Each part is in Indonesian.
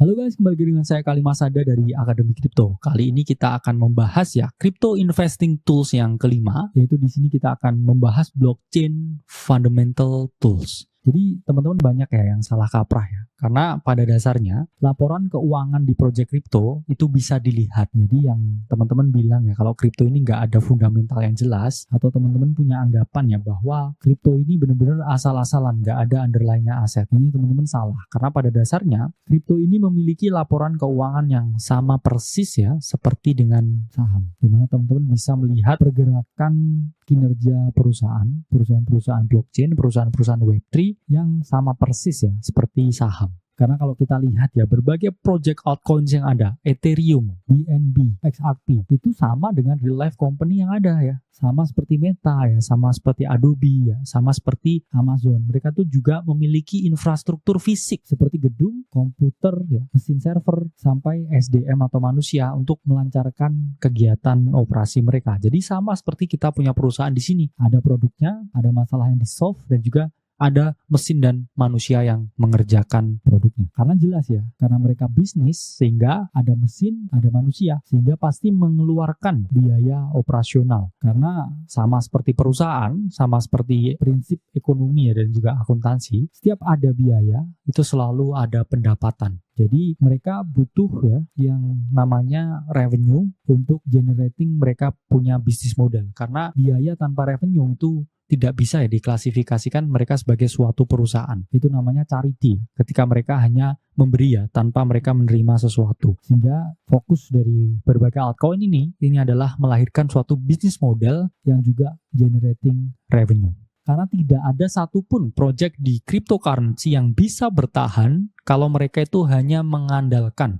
Halo guys, kembali lagi dengan saya Kalima Sada dari Akademi Kripto. Kali ini kita akan membahas crypto investing tools yang kelima, yaitu di sini kita akan membahas blockchain fundamental tools. Jadi teman-teman banyak yang salah kaprah karena pada dasarnya laporan keuangan di project kripto itu bisa dilihat. Jadi yang teman-teman bilang kalau kripto ini nggak ada fundamental yang jelas, atau teman-teman punya anggapan bahwa kripto ini benar-benar asal-asalan, nggak ada underlying aset. Ini teman-teman salah, karena pada dasarnya kripto ini memiliki laporan keuangan yang sama persis seperti dengan saham, dimana teman-teman bisa melihat pergerakan kinerja perusahaan-perusahaan blockchain, perusahaan-perusahaan Web3 yang sama persis seperti saham. Karena kalau kita lihat berbagai project altcoins yang ada, Ethereum, BNB, XRP, itu sama dengan real life company yang ada sama seperti Meta sama seperti Adobe sama seperti Amazon. Mereka tuh juga memiliki infrastruktur fisik seperti gedung, komputer, mesin server, sampai SDM atau manusia untuk melancarkan kegiatan operasi mereka. Jadi sama seperti kita punya perusahaan di sini, ada produknya, ada masalah yang di-solve, dan juga ada mesin dan manusia yang mengerjakan produknya. Karena jelas karena mereka bisnis, sehingga ada mesin, ada manusia, sehingga pasti mengeluarkan biaya operasional. Karena sama seperti perusahaan, sama seperti prinsip ekonomi dan juga akuntansi, setiap ada biaya, itu selalu ada pendapatan. Jadi mereka butuh yang namanya revenue untuk generating mereka punya bisnis model. Karena biaya tanpa revenue itu tidak bisa diklasifikasikan mereka sebagai suatu perusahaan. Itu namanya charity, ketika mereka hanya memberi tanpa mereka menerima sesuatu. Sehingga fokus dari berbagai altcoin ini adalah melahirkan suatu bisnis model yang juga generating revenue. Karena tidak ada satupun project di cryptocurrency yang bisa bertahan kalau mereka itu hanya mengandalkan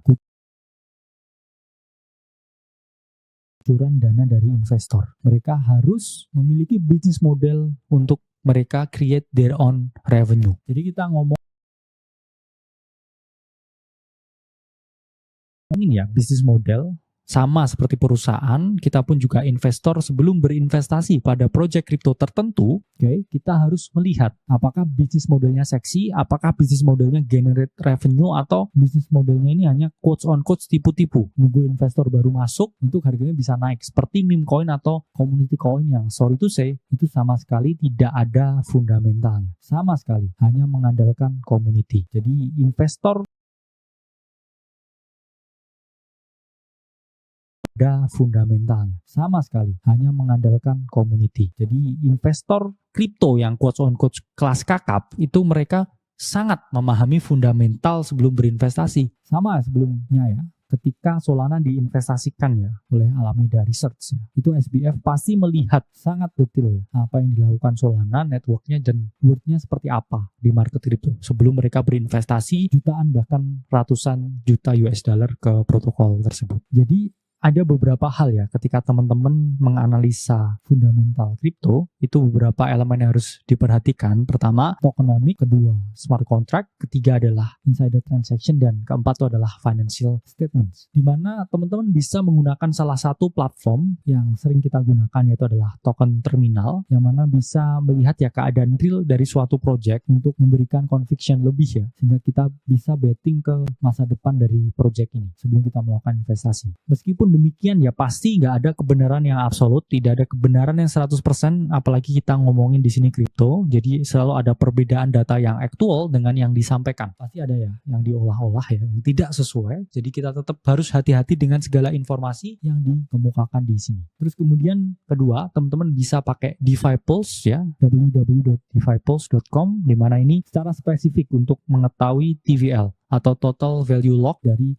kucuran dana dari investor. Mereka harus memiliki bisnis model untuk mereka create their own revenue. Jadi kita ngomongin bisnis model, sama seperti perusahaan, kita pun juga investor. Sebelum berinvestasi pada project kripto tertentu, kita harus melihat apakah bisnis modelnya seksi, apakah bisnis modelnya generate revenue, atau bisnis modelnya ini hanya quotes on quotes tipu-tipu. Nunggu investor baru masuk untuk harganya bisa naik, seperti meme coin atau community coin yang sorry to say, itu sama sekali tidak ada fundamentalnya. Sama sekali, hanya mengandalkan community. Jadi investor ada fundamentalnya, sama sekali hanya mengandalkan community. Jadi investor kripto yang quotes on quotes kelas kakap itu mereka sangat memahami fundamental sebelum berinvestasi. Sama sebelumnya ketika Solana diinvestasikan oleh Alameda Research, itu SBF pasti melihat sangat detail apa yang dilakukan Solana, networknya, dan worth-nya seperti apa di market kripto sebelum mereka berinvestasi jutaan bahkan ratusan juta US dollar ke protokol tersebut. Jadi ada beberapa hal ketika teman-teman menganalisa fundamental kripto, itu beberapa elemen yang harus diperhatikan. Pertama, tokenomics, kedua, smart contract, ketiga adalah insider transaction, dan keempat itu adalah financial statements. Di mana teman-teman bisa menggunakan salah satu platform yang sering kita gunakan, yaitu adalah token terminal, yang mana bisa melihat keadaan real dari suatu project untuk memberikan conviction lebih sehingga kita bisa betting ke masa depan dari project ini sebelum kita melakukan investasi. Meskipun demikian pasti nggak ada kebenaran yang absolut, tidak ada kebenaran yang 100%, apalagi kita ngomongin di sini kripto. Jadi selalu ada perbedaan data yang aktual dengan yang disampaikan. Pasti ada yang diolah-olah yang tidak sesuai. Jadi kita tetap harus hati-hati dengan segala informasi yang dikemukakan di sini. Terus kemudian kedua, teman-teman bisa pakai DeFi Pulse www.defipulse.com, di mana ini secara spesifik untuk mengetahui TVL atau total value lock dari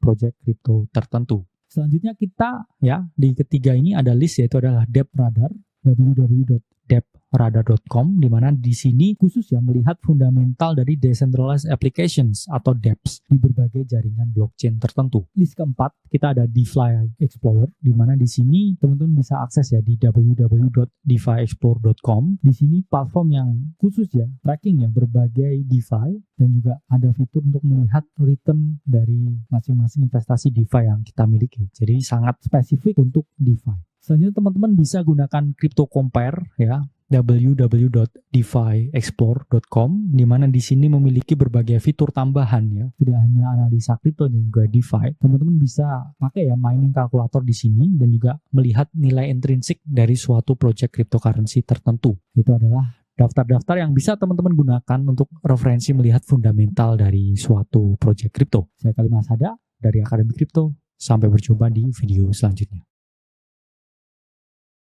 project kripto tertentu. Selanjutnya kita di ketiga ini ada list, yaitu adalah DeppRadar, www.deppradar.com, di mana di sini khusus melihat fundamental dari decentralized applications atau dApps di berbagai jaringan blockchain tertentu. List keempat kita ada DeFi Explorer, di mana di sini teman-teman bisa akses di www.defiexplorer.com. Di sini platform yang khusus tracking berbagai DeFi, dan juga ada fitur untuk melihat return dari masing-masing investasi DeFi yang kita miliki. Jadi sangat spesifik untuk DeFi. Selanjutnya teman-teman bisa gunakan Crypto Compare www.defiexplore.com, di mana di sini memiliki berbagai fitur tambahan ya. Tidak hanya analisa kripto dan juga DeFi. Teman-teman bisa pakai ya mining kalkulator di sini dan juga melihat nilai intrinsik dari suatu project cryptocurrency tertentu. Itu adalah daftar-daftar yang bisa teman-teman gunakan untuk referensi melihat fundamental dari suatu project kripto. Saya Kalimasada dari Akademi Kripto. Sampai berjumpa di video selanjutnya.